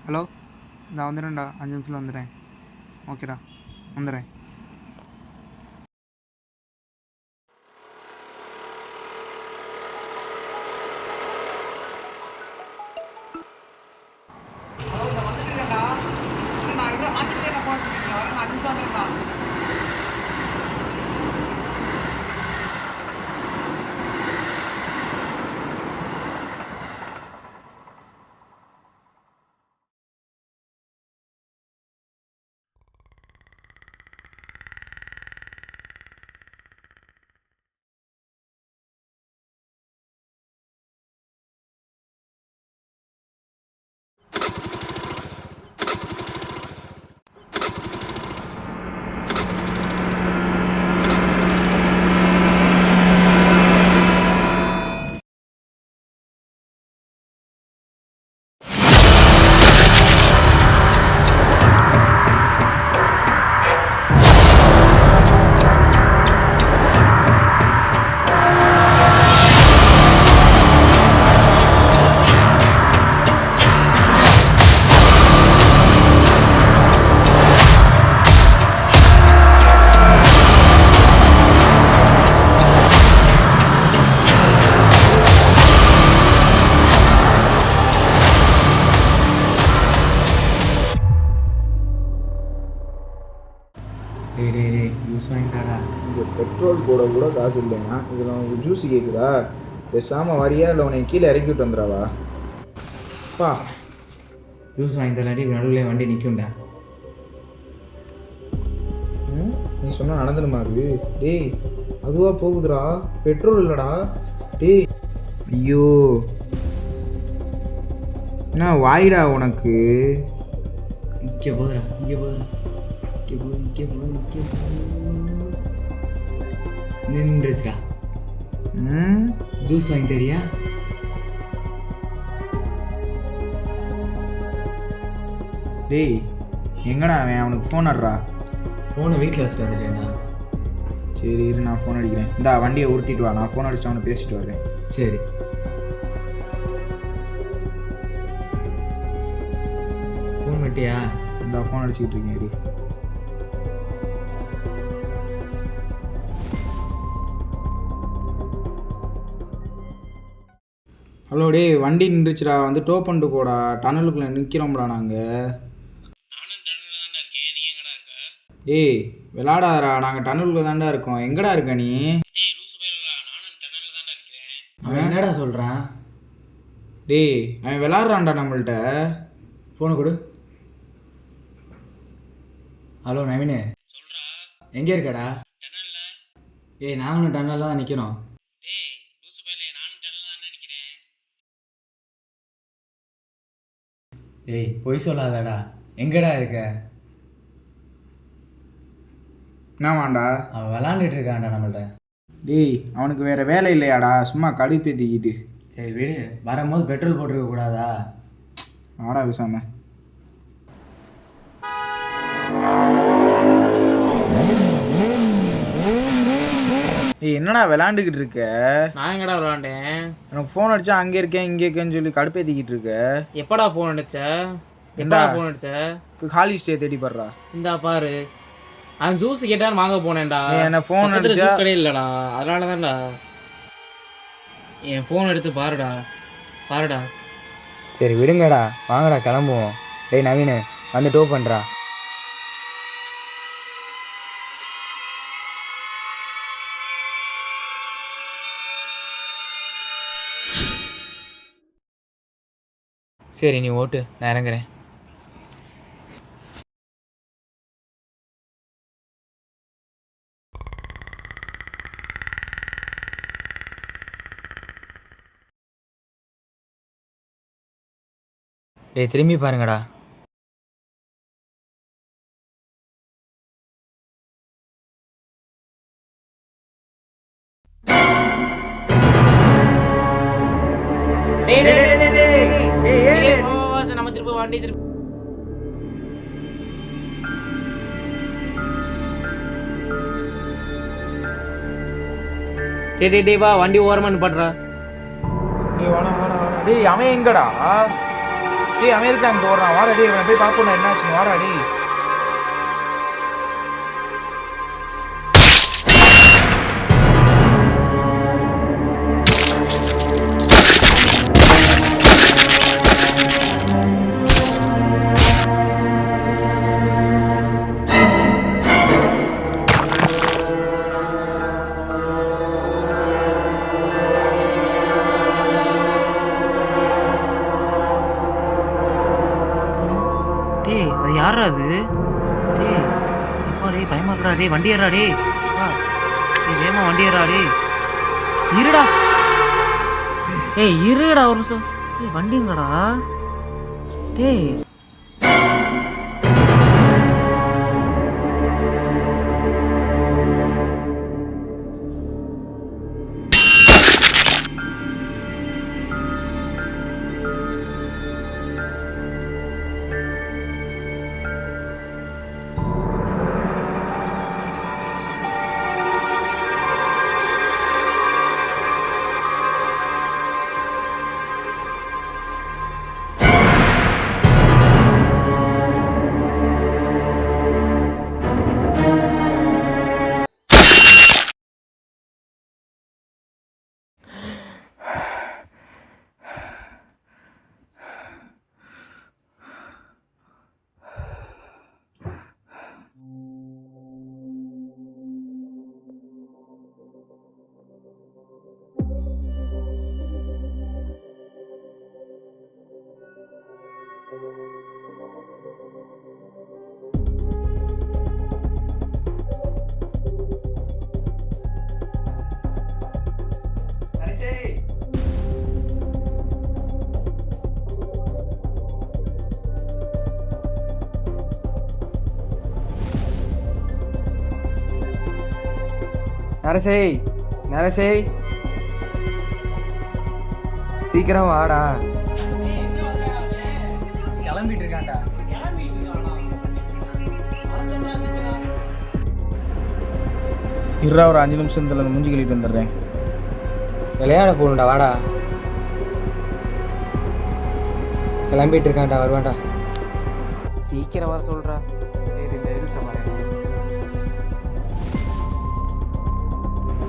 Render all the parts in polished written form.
Hello, நான் வந்துடுறேன்டா, 5 நிமிஷத்தில் வந்துடுறேன். ஓகேடா, வந்துடுறேன். ஜூஸ் வாங்கிட்டாடா. இங்கே பெட்ரோல் போட கூட காசு இல்லையா? இதில் உனக்கு ஜூஸ் கேட்குதா? பேசாமல் வரியா இல்லை உனக்கு கீழே இறக்கி விட்டு வந்துடாவா? பா, ஜூஸ் வாங்கி தராட்டி நடுவில் வண்டி நிற்கும்டா. நீ சொன்னால் நடந்துடுமா இருக்கு? டேய், அதுவாக போகுதுடா, பெட்ரோல் இல்லைடா. டேய், ஐயோ, என்ன வாயிடா உனக்கு? இங்கே போதுடா, இங்கே போதுடா, நின்றுச்சுடா. ஜூஸ் வாங்கி தரியா? டேய், எங்கடா அவன்? அவனுக்கு ஃபோன் அடுறா. ஃபோனை வீட்டில் வச்சுட்டு வந்துட்டேன்டா. சரி இரு, நான் ஃபோன் அடிக்கிறேன். இந்தா வண்டியை உருட்டிட்டு வா, நான் ஃபோன் அடிச்சு அவனை பேசிட்டு வர்றேன். சரி. ஃபோன் வெட்டியா? இந்த ஃபோன் அடிச்சுக்கிட்டு இருக்கேன். இரு. ஹலோ, டே, வண்டி நின்றுச்சுடா, வந்து டோ பண்ணிட்டு போடா. டனலுக்குள்ளே நிற்கிறோம்டா நாங்கள். நானும் டனலில் தான்டா இருக்கேன். நீ எங்கடா இருக்க? டேய், விளாடாதடா, நாங்கள் டனலுக்குள்ளே தான்டா இருக்கோம். எங்கடா இருக்க நீ? டேய் லூசு போயிடலா, நானும் டனலில் தான்டா இருக்கிறேன். அவன் என்னடா சொல்கிறான்? டேய், அவன் விளாட்றான்டா நம்மள்கிட்ட. ஃபோனை கொடு. ஹலோ நவீனு, சொல்கிறா. எங்கே இருக்கடா? டனலில். ஏய், நாங்களும் டன்னலில் தான் நிற்கிறோம். டேய் லூசு போயிடல, நானும் டனலில் தானே நிற்கிறேன். ஏய், பொய் சொல்லாதடா. எங்கடா இருக்க? என்னவாண்டா? அவன் விளாண்டுட்டு இருக்கான்டா நம்மள்ட்ட. டேய், அவனுக்கு வேறு வேலை இல்லையாடா, சும்மா கடுப்பேற்றிக்கிட்டு. சரி விடு, வரும்போது பெட்ரோல் போட்டிருக்க கூடாதா? ஆடா பேசாம. ஏய், என்னடா விளாண்டுக்கிட்டு இருக்க? நான் எங்கடா விளாண்டேன்? எனக்கு ஃபோன் அடிச்சா அங்கே இருக்கேன் இங்கே இருக்கேன்னு சொல்லி கடுப்பேற்றிக்கிட்டு இருக்க. எப்படா ஃபோன் அடிச்ச? எப்படா ஃபோன் அடிச்ச? இப்போ ஹாலி ஸ்டே தேடி படுறா. இந்தா பாரு, அவன் ஜூஸ் கேட்டான்னு வாங்க போனேன்டா. என்ன ஃபோன் அடிச்சா ஜூஸ் கடை இல்லைடா, அதனால தான்டா. என் ஃபோன் எடுத்து பாருடா, பாருடா. சரி விடுங்கடா, வாங்கடா கிளம்புவோம். டேய் நவீனு, வந்து டோ பண்ணுறா. சரி நீ ஓட்டு, நான் இறங்குறேன். டேய் திரும்பி பாருங்கடா. நம்ம திரும்ப வண்டி திருப்பி. டே வா, வண்டி ஓரமா நிப்பாட்றா. நீ வேணா வேணா வேணா. டேய், அவன் எங்கடா? டேய் அவன் எதுக்கு அங்கே ஓடுறான்? வாடா டேய், இவனை போய் பார்ப்போம் என்னாச்சுன்னு. வாடா டேய். டேய் அது யாரா அது? டேய் அப்பா டேய் பயமா இருக்கா டேய், வண்டி ஏறா டேய். டேய் வேமா வண்டி ஏறா டேய். இருடா ஏய் இருடா ஒரு நிமிஷம். டேய் வண்டிங்கடா டேய். நரசே நரசே சீக்கிரம் வாடா. கிளம்பிட்டு இருக்கான்டா. இருடா, ஒரு 5 நிமிஷத்துல அந்த மூஞ்சி கழிட்டு வந்துடுறேன். விளையாட போகணும்டா வாடா. கிளம்பிட்டு இருக்கான்டா, வருவான்டா. சீக்கிரம் வர சொல்கிறா. சரி இந்த ரீல்ஸை பாருங்க.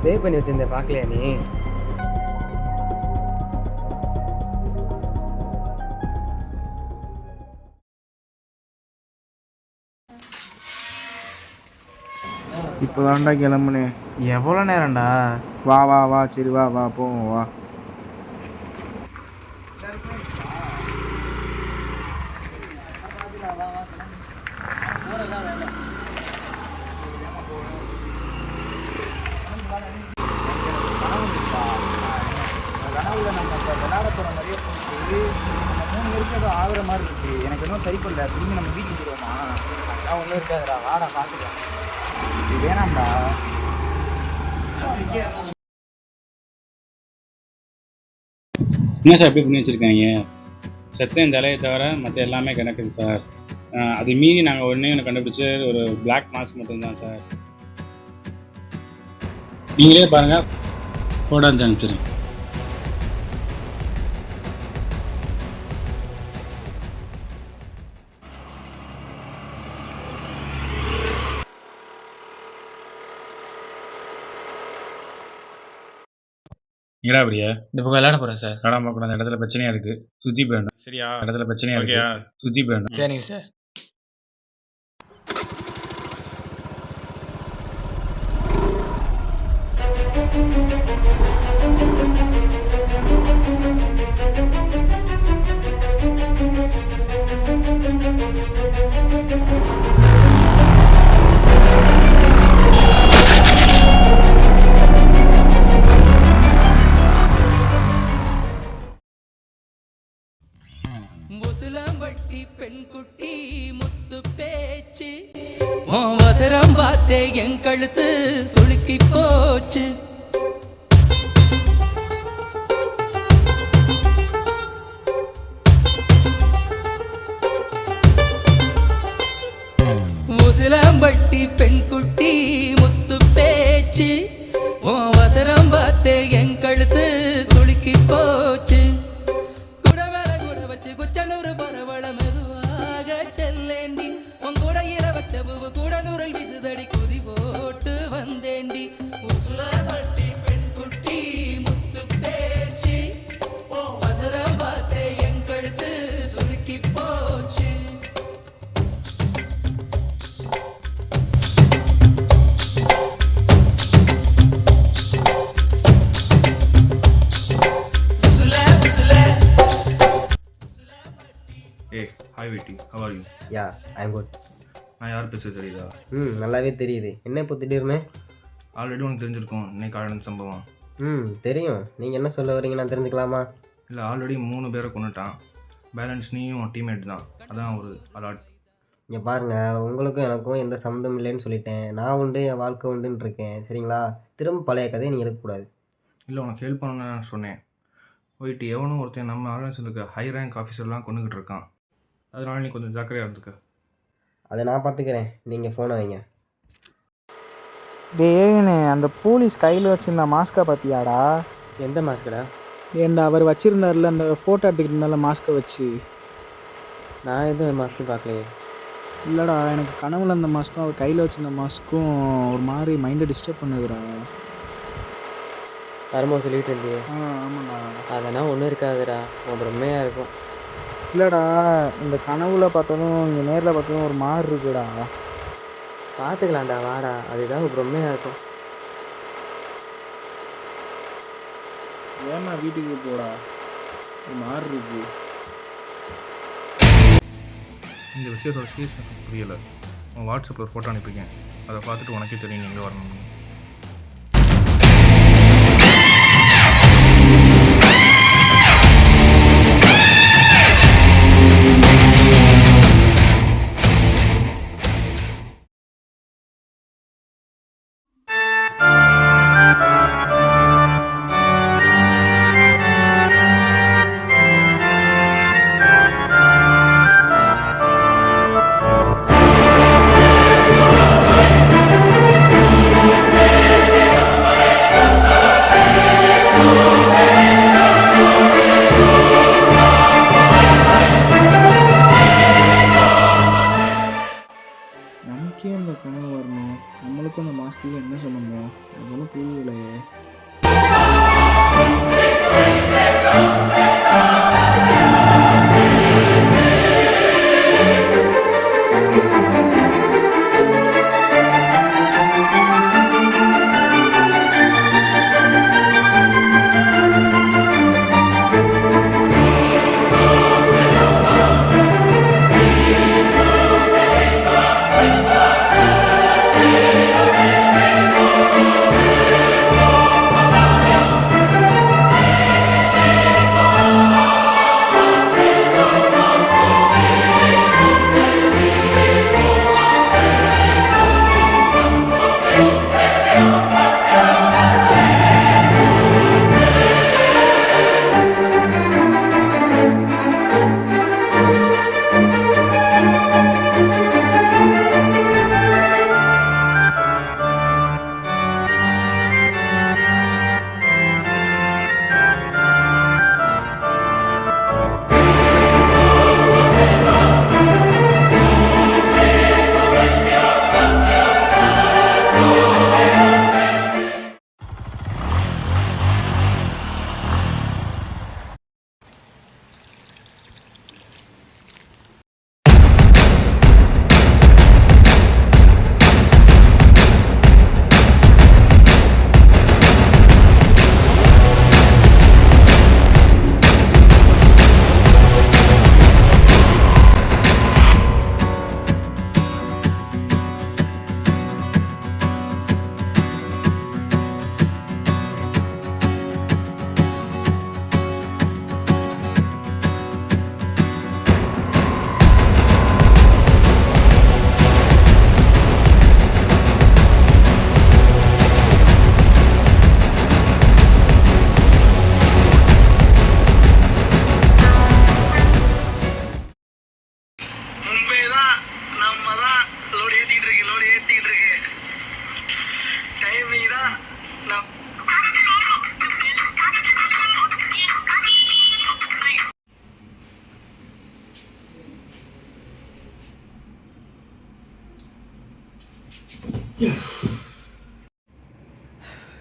சேவ் பண்ணி வச்சிருந்தேன், பார்க்கலையா நீ? இப்போ தான்டா கிளம்புனேன். எவ்வளோ நேரம்டா? வா வா வா, சரி வா வா போவோம் வா. கனவுல நம்ம இப்போ விளையாட போகிற மாதிரியே போச்சு. நம்ம 3 பேருக்கு ஏதோ ஆகுற மாதிரி இருக்கு. எனக்கு இன்னும் சரி பண்ணல. திரும்பி நம்ம வீட்டுக்கு போயிடுவோமா? அதெல்லாம் ஒன்றும் இருக்காதுடா, வாடா பார்த்துக்கலாம். இது வேணாம்டா. என்ன சார் எப்படி பண்ணி வச்சுருக்காங்க? செத்தேன் தலையை தவிர மற்ற எல்லாமே கிடக்குது சார். அது மீறி நாங்கள் ஒன்று கண்டுபிடிச்ச ஒரு பிளாக் மாஸ்க் மட்டும்தான் சார். நீங்களே பாருங்கள், ஃபோட்டோ அனுப்பிச்சிடுங்க. ஏடா அப்படியா? இந்த பக்கம் விளையாட போகிறேன் சார். விளையாட பார்க்கணும். அந்த இடத்துல பிரச்சனையாக இருக்குது, சுற்றி போயிடணும். சரியா? இடத்துல பிரச்சனையாக இருக்கியா, சுற்றி போயிடணும். சரிங்க சார். முசுலம்பட்டி பெண்குட்டி முத்து பேச்சு அவசரம் பார்த்தே என் கழுத்து சுளுக்கி போச்சு. முசுலம்பட்டி பெண்குட்டி முத்து பேச்சு அவசரம் பார்த்தே என் கழுத்து சுளுக்கி போச்சு. குச்சனூர் பரவ how are you? Yeah I'm good. நான் யார் பேச தெரியுதா? நல்லாவே தெரியுது. என்ன இப்போ திடீர்னு? ஆல்ரெடி உனக்கு தெரிஞ்சிருக்கும் இன்னைக்கு காலையில் சம்பவம். தெரியும். நீங்கள் என்ன சொல்ல வரீங்க, நான் தெரிஞ்சுக்கலாமா? இல்லை, ஆல்ரெடி 3 பேரை கொண்டுட்டான். பேலன்ஸ் நீயும் டீம்மேட் தான். அதான் ஒரு அலாட். இங்கே பாருங்கள், உங்களுக்கும் எனக்கும் எந்த சம்மந்தம் இல்லைன்னு சொல்லிட்டேன். நான் உண்டு, என் வாழ்க்கை உண்டுன்னு இருக்கேன். சரிங்களா? திரும்ப பழைய கதையை நீங்கள் எடுக்கக்கூடாது. இல்லை, உனக்கு ஹெல்ப் பண்ணணும்னு நான் சொன்னேன். போயிட்டு எவனும் ஒருத்தன் நம்ம ஆர்கனைசேஷன் இருக்க ஹை ரேங்க் ஆஃபீஸர்லாம் கொண்டுகிட்டு இருக்கான். அதனால நீ கொஞ்சம் ஜாக்கிரதையாக இருந்துக்க. அதை நான் பார்த்துக்கிறேன், நீங்கள் ஃபோனை வைங்க. டேனே, அந்த போலீஸ் கையில் வச்சுருந்த மாஸ்கை பார்த்தியாடா? எந்த மாஸ்கடா? இந்த அவர் வச்சுருந்தார்ல, அந்த ஃபோட்டோ எடுத்துக்கிட்டு இருந்தால மாஸ்கை வச்சு. நான் எதுவும் மாஸ்க்கு பார்க்கலையே. இல்லைடா, எனக்கு கனவுல அந்த மாஸ்க்கும் அவர் கையில் வச்சுருந்த மாஸ்க்கும் ஒரு மாதிரி மைண்டை டிஸ்டர்ப் பண்ணுதுடா. வரும்போது சொல்லிட்டு இருந்தியே. ஆமாண்ணா. அதெல்லாம் ஒன்றும் இருக்காதுடா, உன் பிரம்மையாக இருக்கும். இல்லைடா, இந்த கனவுல பார்த்ததும் இங்கே நேரில் பார்த்ததும் ஒரு மாதிரி இருக்குடா. பார்த்துக்கலாம்டா, வாடா. அதுதான் ஒரு பிரம்மையாக இருக்கும். ஏன்னா வீட்டுக்கு போடா, ஒரு மாதிரி இருக்கு. இந்த விஷயத்தோட சீரியஸ்னஸ் புரியலை. உன் வாட்ஸ்அப்பில் ஒரு ஃபோட்டோ அனுப்பியிருக்கேன். அதை பார்த்துட்டு உனக்கே தெரியும் எங்கே வரணும். நமக்கே அந்த கனவு வரணும், நம்மளுக்கும் அந்த மாஸ்க்கு என்ன சம்மந்தம்? எனக்கு ஒன்றும் புரியலையே.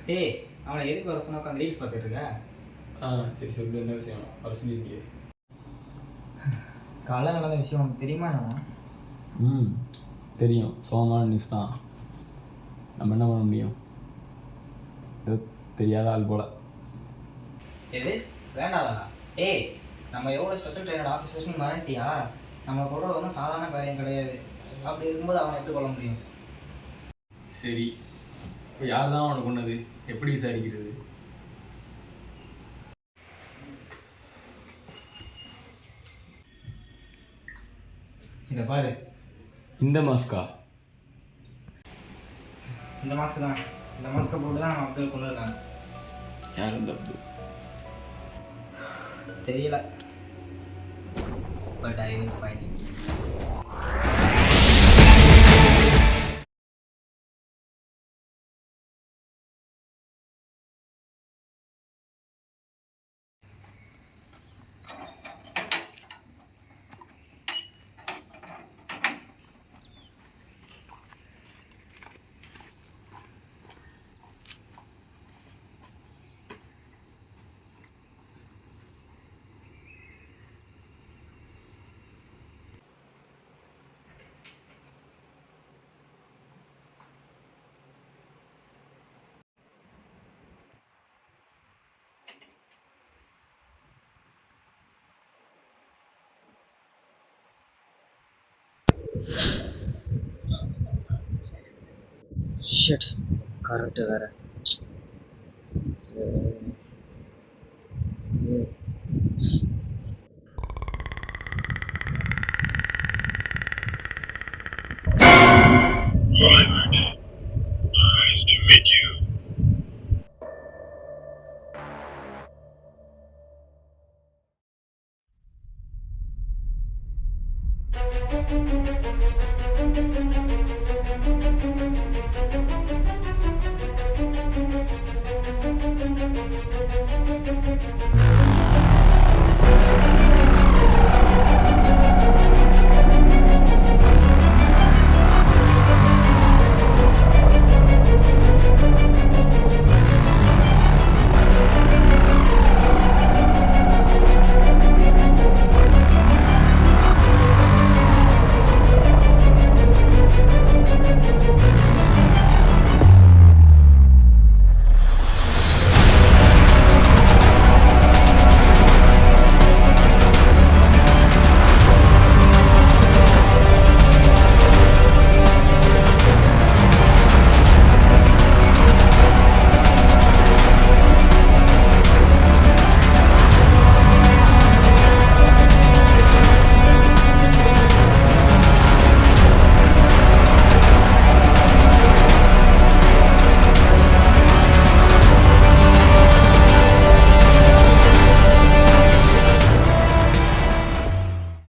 டேய், அவனை எதுக்கு வர சொன்னா உட்காந்து ரீல்ஸ் பார்த்துட்டு இருக்க? சரி சொல்லு, என்ன விஷயம்? வர சொல்லியிருக்கியே. காலைல நடந்த விஷயம் உனக்கு தெரியுமா? என்ன தெரியும். சோகமான நியூஸ் தான். நம்ம என்ன பண்ண முடியும்? தெரியாத ஆள் போல. எது வேண்டாதா? ஏய், நம்ம எவ்வளோ ஸ்பெஷல் ட்ரெயினோட ஆஃபீஸர்ஸ்னு மறந்துட்டியா? நம்ம கொள்றது ஒன்றும் சாதாரண காரியம் கிடையாது. அப்படி இருக்கும்போது அவனை எப்படி கொள்ள முடியும்? சரி, இப்போ யார் தான் அவனை கொன்னது? எப்படி விசாரிக்கிறது? இதை பாரு. இந்த மாஸ்கா? இந்த மாஸ்க்கு தான். இந்த மாஸ்க்கை போட்டு தான் நம்ம அப்துல் கொண்டு இருக்காங்க. யார் அந்த அப்துல்? தெரியல. But I will find it. Shit, current வேறு.